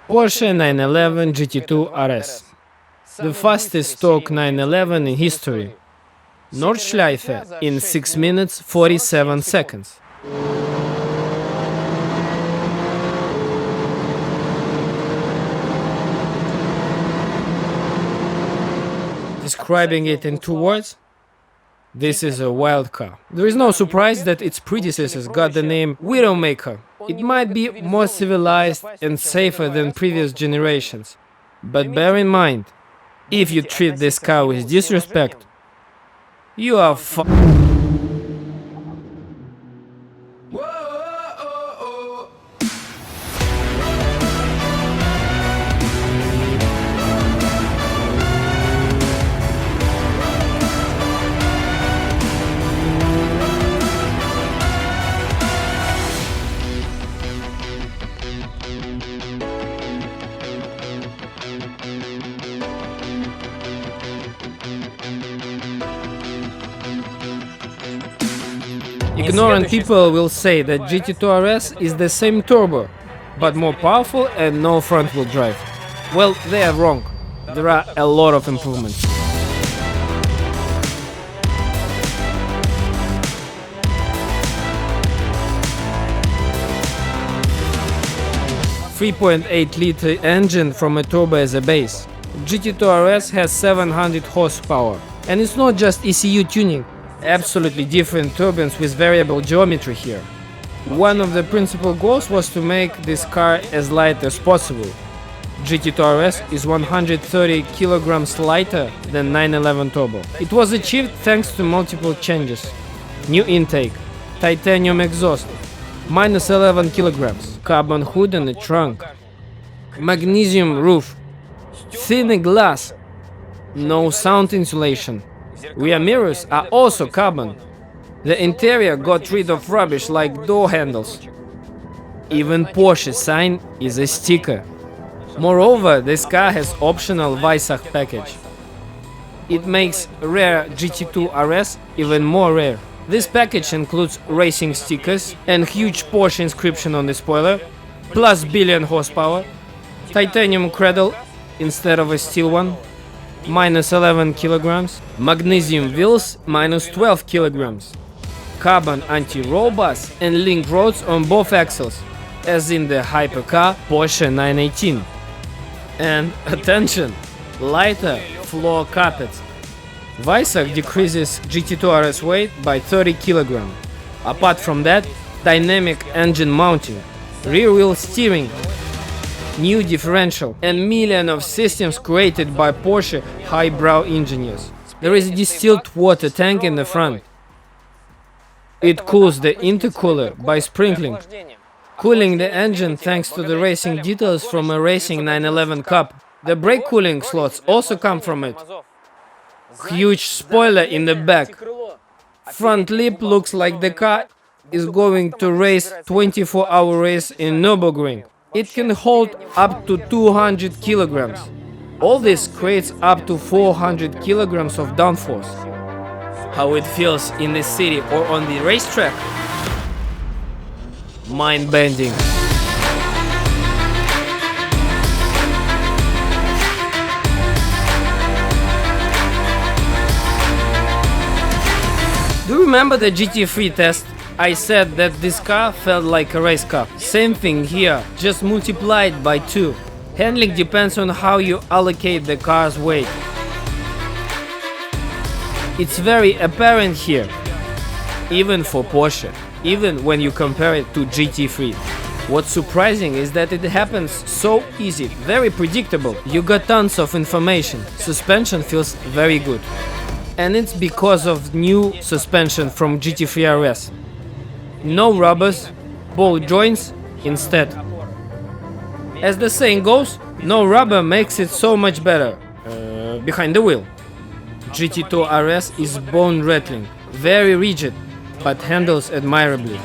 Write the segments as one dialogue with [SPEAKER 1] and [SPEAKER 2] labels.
[SPEAKER 1] Porsche 911 GT2 RS, the fastest stock 911 in history. Nordschleife in 6 minutes 47 seconds. Describing it in 2 words, this is a wild car. There is no surprise that its predecessors got the name Widowmaker. It might be more civilized and safer than previous generations. But bear in mind, if you treat this car with disrespect, you are Ignorant people will say that GT2 RS is the same turbo, but more powerful and no front-wheel drive. Well, they are wrong. There are a lot of improvements. .3.8-liter engine from a turbo as a base. GT2 RS has 700 horsepower, and it's not just ECU tuning. Absolutely different turbines with variable geometry here. One of the principal goals was to make this car as light as possible. GT2 RS is 130 kilograms lighter than 911 Turbo. It was achieved thanks to multiple changes. New intake, titanium exhaust, minus 11 kilograms, carbon hood and a trunk, magnesium roof, thin glass, no sound insulation. Rear mirrors are also carbon. The interior got rid of rubbish like door handles. Even Porsche sign is a sticker. Moreover, this car has optional Weissach package. It makes rare GT2 RS even more rare. This package includes racing stickers and huge Porsche inscription on the spoiler, plus billion horsepower, titanium cradle instead of a steel one, minus 11 kilograms, magnesium wheels, minus 12 kilograms, carbon anti-roll bars and link rods on both axles, as in the hypercar Porsche 918. And attention, lighter floor carpets. Weissach decreases GT2 RS weight by 30 kilograms. Apart from that, dynamic engine mounting, rear wheel steering, new differential, and millions of systems created by Porsche highbrow engineers. There is a distilled water tank in the front. It cools the intercooler by sprinkling, cooling the engine thanks to the racing details from a racing 911 Cup. The brake cooling slots also come from it. Huge spoiler in the back. Front lip looks like the car is going to race 24-hour race in Nürburgring. It can hold up to 200 kilograms. All this creates up to 400 kilograms of downforce. How it feels in the city or on the racetrack? Mind-bending. Do you remember the GT3 test? I said that this car felt like a race car. Same thing here, just multiplied by 2. Handling depends on how you allocate the car's weight. It's very apparent here, even for Porsche, even when you compare it to GT3. What's surprising is that it happens so easy, very predictable. You got tons of information, suspension feels very good. And it's because of new suspension from GT3 RS. No rubbers, ball joints instead. As the saying goes, no rubber makes it so much better. Behind the wheel. GT2 RS is bone rattling, very rigid, but handles admirably.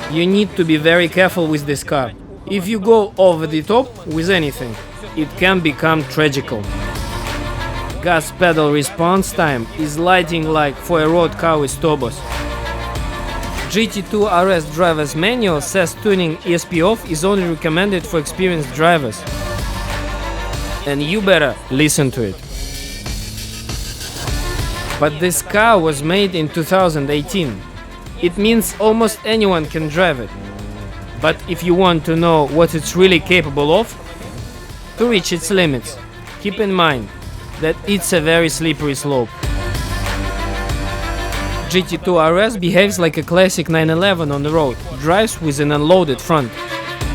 [SPEAKER 1] You need to be very careful with this car. If you go over the top with anything, it can become tragical. Gas pedal response time is lighting like for a road car with turbos. GT2 RS driver's manual says tuning ESP off is only recommended for experienced drivers. And you better listen to it. But this car was made in 2018. It means almost anyone can drive it. But if you want to know what it's really capable of, to reach its limits, keep in mind that it's a very slippery slope. GT2 RS behaves like a classic 911 on the road, drives with an unloaded front.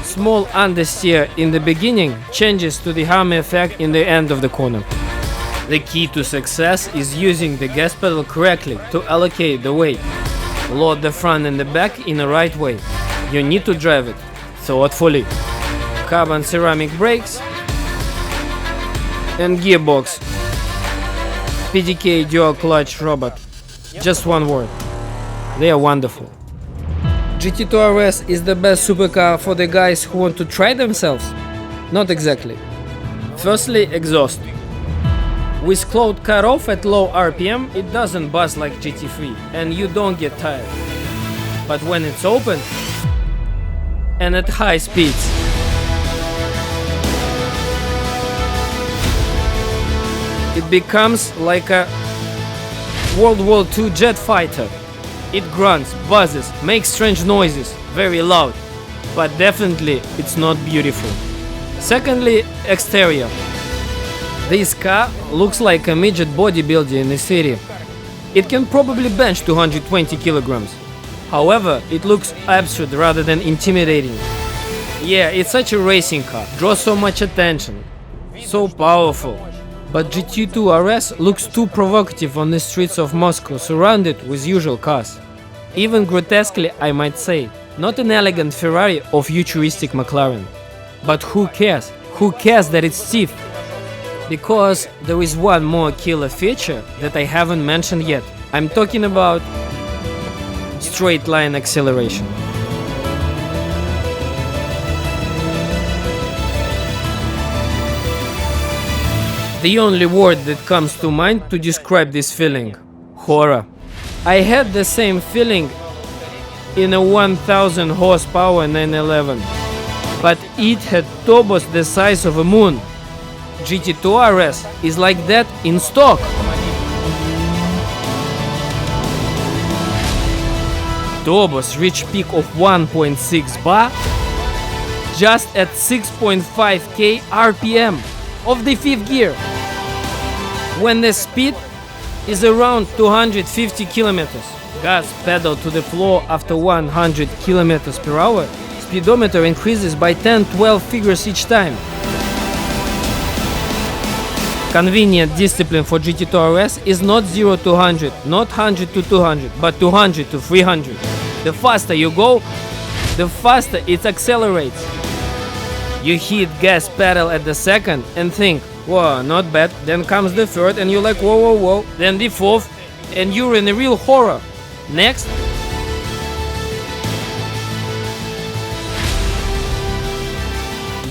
[SPEAKER 1] Small understeer in the beginning changes to the hammer effect in the end of the corner. The key to success is using the gas pedal correctly to allocate the weight. Load the front and the back in the right way. You need to drive it thoughtfully. Carbon ceramic brakes and gearbox. PDK dual clutch robot. Just one word. They are wonderful. GT2 RS is the best supercar for the guys who want to try themselves? Not exactly. Firstly, exhaust. With cloud cut off at low RPM, it doesn't buzz like GT3 and you don't get tired. But when it's open and at high speeds, it becomes like a World War II jet fighter. It grunts, buzzes, makes strange noises, very loud, but definitely it's not beautiful. Secondly, exterior. This car looks like a midget bodybuilder in the city. It can probably bench 220 kilograms. However, it looks absurd rather than intimidating. Yeah, it's such a racing car, draws so much attention, so powerful. But GT2 RS looks too provocative on the streets of Moscow, surrounded with usual cars. Even grotesquely, I might say, not an elegant Ferrari or futuristic McLaren. But who cares? Who cares that it's stiff? Because there is one more killer feature that I haven't mentioned yet. I'm talking about straight line acceleration. The only word that comes to mind to describe this feeling: horror. I had the same feeling in a 1000 horsepower 911, but it had turbos the size of a moon. GT2 RS is like that in stock. Turbos reach peak of 1.6 bar just at 6.5k RPM of the fifth gear, when the speed is around 250 kilometers. Gas pedal to the floor after 100 kilometers per hour, speedometer increases by 10-12 figures each time. Convenient discipline for GT2 RS is not 0 to 100, not 100 to 200, but 200 to 300. The faster you go, the faster it accelerates. You hit gas pedal at the second and think, whoa, not bad. Then comes the third and you're like, whoa, whoa, whoa. Then the fourth and you're in a real horror. Next.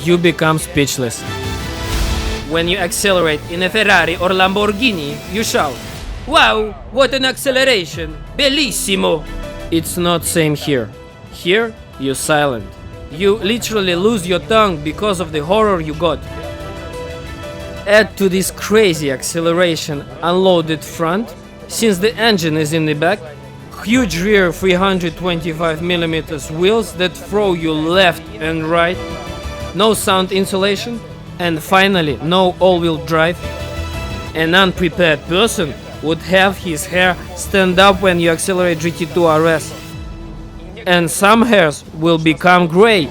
[SPEAKER 1] You become speechless. When you accelerate in a Ferrari or Lamborghini, you shout, wow, what an acceleration, bellissimo. It's not same here. Here, you're silent. You literally lose your tongue because of the horror you got. Add to this crazy acceleration unloaded front, since the engine is in the back, huge rear 325mm wheels that throw you left and right, no sound insulation, and finally no all-wheel drive. An unprepared person would have his hair stand up when you accelerate GT2 RS, and some hairs will become gray.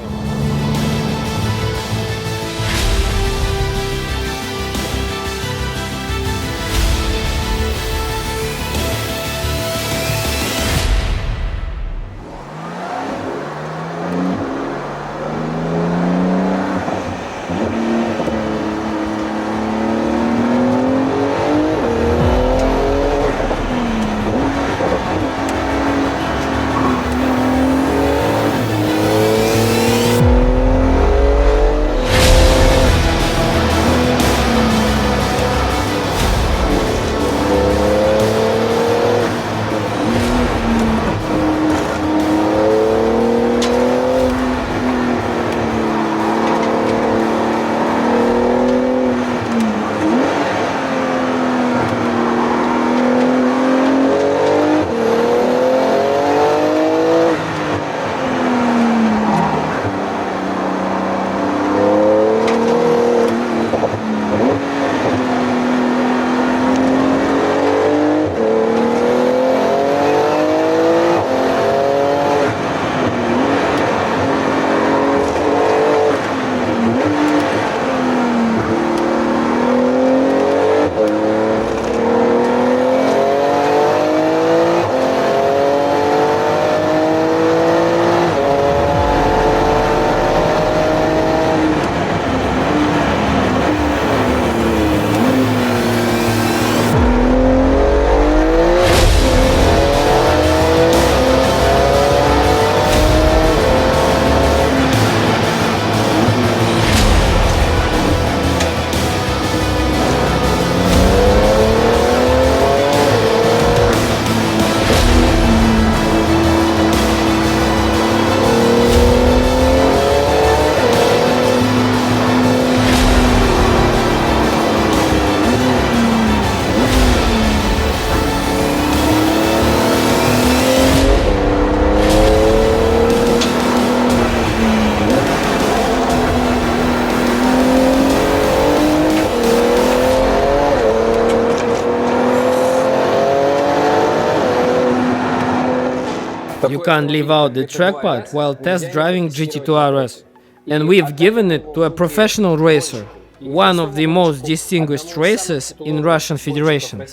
[SPEAKER 1] You can't leave out the track part while test driving GT2 RS. And we've given it to a professional racer, one of the most distinguished racers in Russian Federation.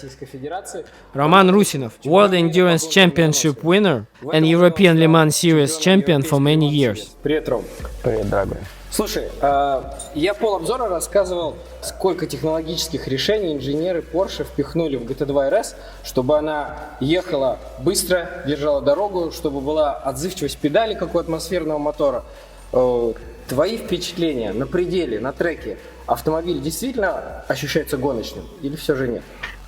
[SPEAKER 1] Roman Rusinov, World Endurance Championship winner and European Le Mans Series champion for many years.
[SPEAKER 2] Привет, Ром.
[SPEAKER 3] Привет, дорогой.
[SPEAKER 2] Слушай, я полобзора рассказывал, сколько технологических решений инженеры Porsche впихнули в GT2 RS, чтобы она ехала быстро, держала дорогу, чтобы была отзывчивость педали, как у атмосферного мотора. Твои впечатления на пределе, на треке, автомобиль действительно ощущается гоночным или все же нет?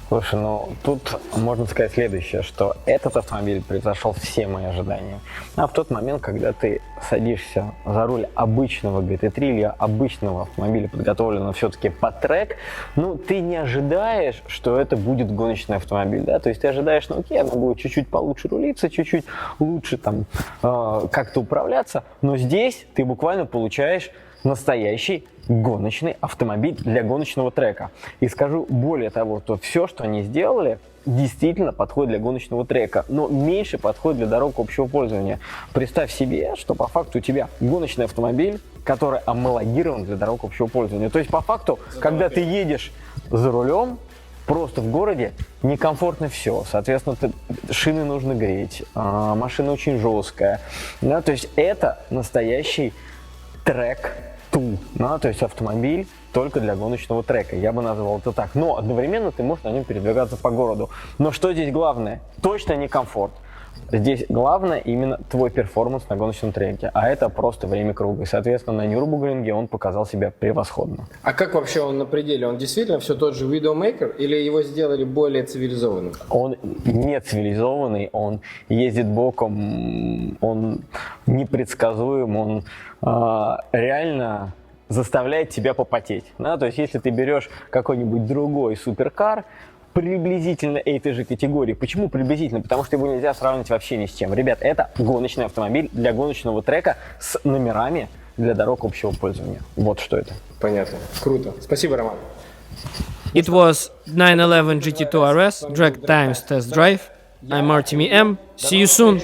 [SPEAKER 3] Слушай, ну тут можно сказать следующее, что этот автомобиль превзошел все мои ожидания. А в тот момент, когда ты садишься за руль обычного GT3 или обычного автомобиля, подготовленного все-таки под трек, ну ты не ожидаешь, что это будет гоночный автомобиль, да, то есть ты ожидаешь, ну окей, она будет чуть-чуть получше рулиться, чуть-чуть лучше там как-то управляться, но здесь ты буквально получаешь настоящий гоночный автомобиль для гоночного трека. И скажу более того, то все, что они сделали, действительно подходит для гоночного трека, но меньше подходит для дорог общего пользования. Представь себе, что по факту у тебя гоночный автомобиль, который амалогирован для дорог общего пользования. То есть по факту, когда ты едешь за рулем, просто в городе некомфортно все. Соответственно, шины нужно греть, машина очень жесткая. Да, то есть это настоящий трек. Ну, то есть автомобиль только для гоночного трека, я бы назвал это так. Но одновременно ты можешь на нем передвигаться по городу. Но что здесь главное? Точно не комфорт. Здесь главное именно твой перформанс на гоночном треке, а это просто время круга. И, соответственно, на Нюрбургринге он показал себя превосходно.
[SPEAKER 2] А как вообще он на пределе? Он действительно все тот же Widowmaker или его сделали более цивилизованным?
[SPEAKER 3] Он не цивилизованный, он ездит боком, он непредсказуем, он реально заставляет тебя попотеть. Да? То есть, если ты берешь какой-нибудь другой суперкар, приблизительно этой же категории. Почему приблизительно? Потому что его нельзя сравнивать вообще ни с чем. Ребят, это гоночный автомобиль для гоночного трека с номерами для дорог общего пользования. Вот что это.
[SPEAKER 2] Понятно. Круто. Спасибо, Роман.
[SPEAKER 1] It was 911 GT2 RS, Dragtimes Test Drive. I'm artemiy. See you soon.